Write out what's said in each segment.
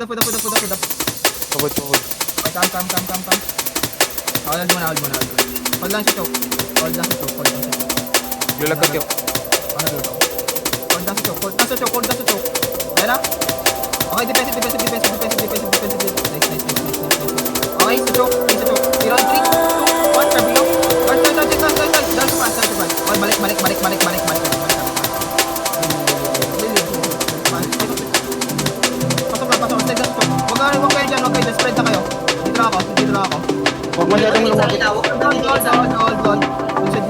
Put up. Pagod. Come. Hold muna. Hold lang si Choke. Hold lang si Choke. Lulagag yun. Hold lang si Choke. Ayan na. Okay, defensive. Nice. Okay, si Choke. 0 and 3, 2, 1, Carbillo. Dance to pass. Okay, balik. Pasok. Stay lang si Choke. Huwag kayo dyan. Spread na kayo. Dito na ako. Huwag masyadong lumapit. Hold. Yung sa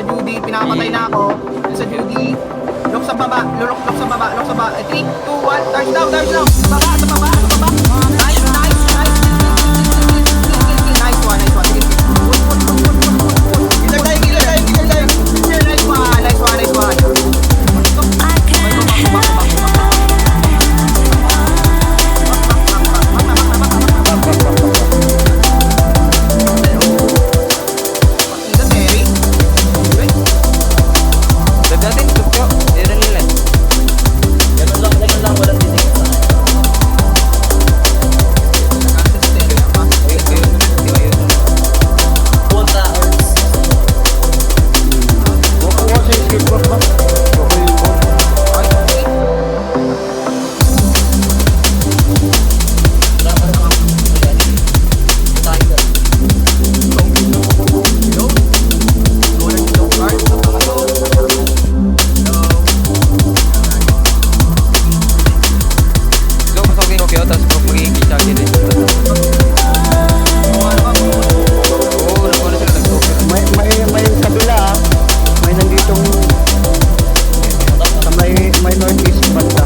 Judy. Pinapatay na ako. Yung sa Judy. Lock sa baba. 3, 2, 1. Darts down. Sa baba. Nice. Nice one. Sige. Killer tayo. Nice one. Dagdatin, tukyo. Dito nila. Ganun lang, walang dinig sa akin. Punta, Earth. Huwag sa escape box ba? Wala pa naman. Tiger. So, pasok yung Okyo, tapos magiging kitagi din. Oo, nakuha na sila nag-Okyo. May kabila ah. May nanditong sa may northeast banda.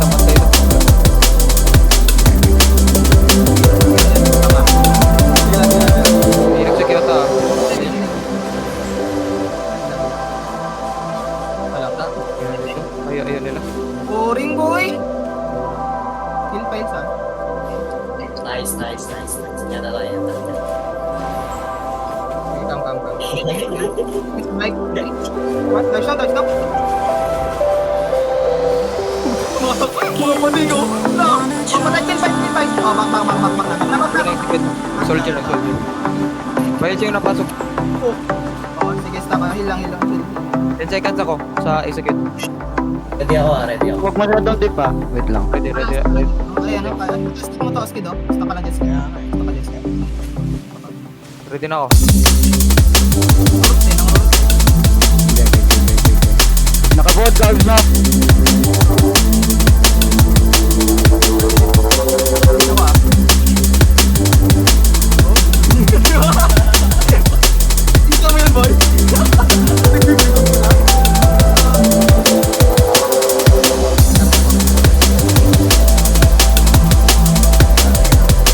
Matay ito. Hirap sa Kyoto ah. Ayun nila. Boring boy. Kill files ah. Nice. Yan na lang yan. Come. It's like what? Touchdown. Mga manigo. No. Patay kill files. Oh, mak. Soldier. Bayad siya yung napasok. Oh, sige, stop. Heal lang. 10 seconds ako sa execute. Ready ako. Huwag masyadong deep ah. Wait lang. Ready. Ayan, gusto mo to, Skid, oh. Stop ka lang dyan, Skid. Ready na ako. Naka-board guards na. Dito mo yun, boy.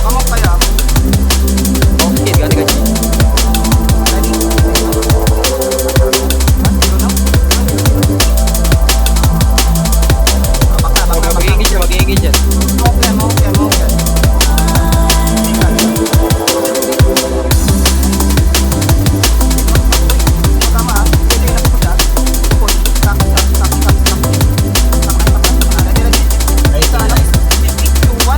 Kamok kaya. Oh, shit, gani ka. Ready? Mag-iingit siya. Okay. Tama ah. Pwede na po siya. Push. Stop. Ready. Nice. 3, 2, 1.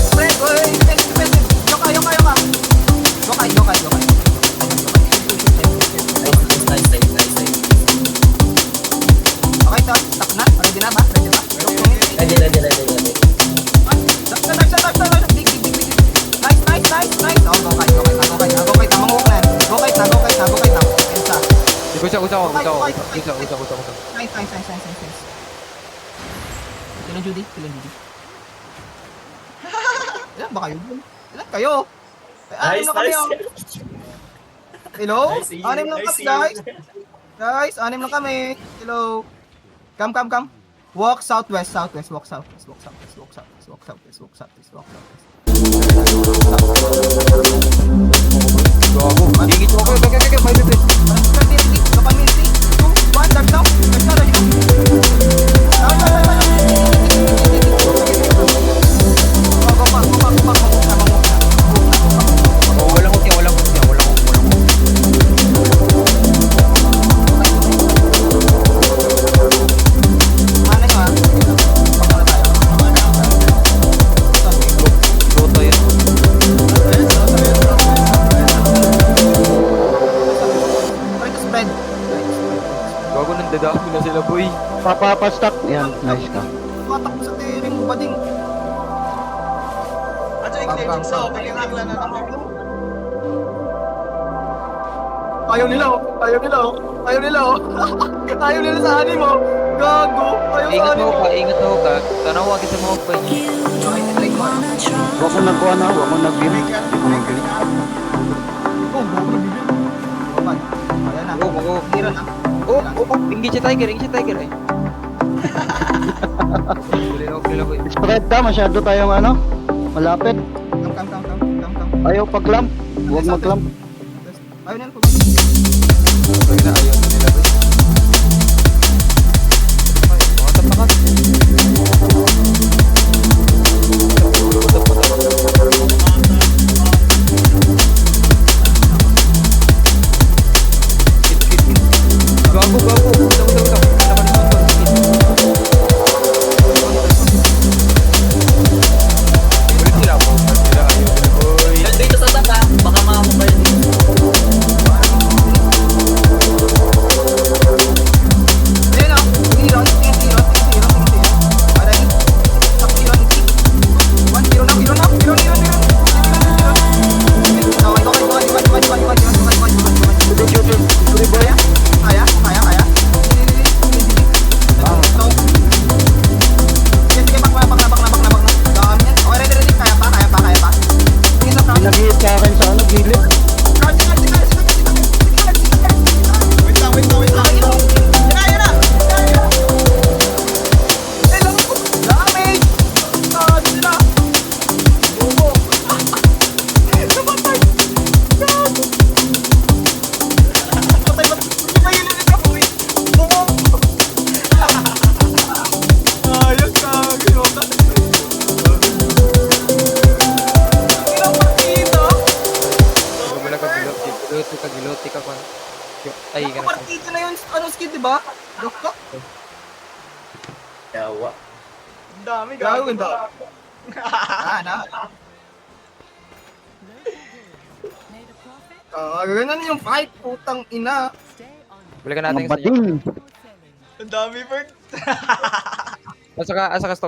Spread, boy. Defensive. Yokai. Nice. Okay, stop na. Ready na ba? Ready. Big. Nice. Oh, go kite na. Go kite na. Pensa. Gusa ako. Nice. Sino Judy? Ilan ba kayo? Ilan kayo? Anim na kami, oh. Hello? Nice. Anim lang kami, guys. Guys, anim lang kami. Hello. Come. Walk southwest. Walk southwest. Gago. Ingit mo ako. Okay. 5 minutes. Look on me, 3, 2, 1, touchdown. Down. Uy. Papastack. Yan, nice ka. Tumatakbo sa tiring mo, bading. At sa extension sa pagkakagla na naman. Ayaw nila oh. Ayaw nila oh. Ayaw nila oh. Ayaw nila sa anim oh. Gago. Ayaw sa Ingat anim mo oh. ka, ingat mo ka. Tanawa kita mo pa niya. Okay, try ko ano. Huwag ko nagkuha na. Huwag ko nag-game. Oh, bago na bibig. Baban. Ayan na. Oh, oh. Hero na. Oh, oh, oh. Ingit si Tiger, ingit si Tiger eh. Kulila ko. Spread ka. Masyado tayong ano. Malapit. Kam. Ayaw pag-clamp. Huwag mag-clamp. Ayaw nila po. Ayaw na nila boy. Mga tapakat. Gago, gago. Utang. Ulit sila po. Sila ayaw nila boy. Dito sa tata, baka makakumay dito. Ayan o. Hero. Tingin hero. Alright. Top hero. 1 hero na. Hero. Okay. Kaya. Sige, bakla. Dami yan. Okay, ready. Kaya pa. Tingin sa front. Nag-hit ka akin sa ano. Gilid. Wait lang. Yan na. Hello. Damage. Sila. Bobo. Namatay. Gago. Namatay ba? Ayun na ito. Bobo. Ayos ka. Ginota. Ilang partida? Wala ka giloti ka pa. Ay, Ilang ganun. partida na yun. Ano skid, diba? Dokta? Yawa. Ang dami. Gago, ganda. Na. Ganun yung fight, putang ina. Balikan natin sa inyo. Mabating. Ang dami, Bert. Asa ka stop.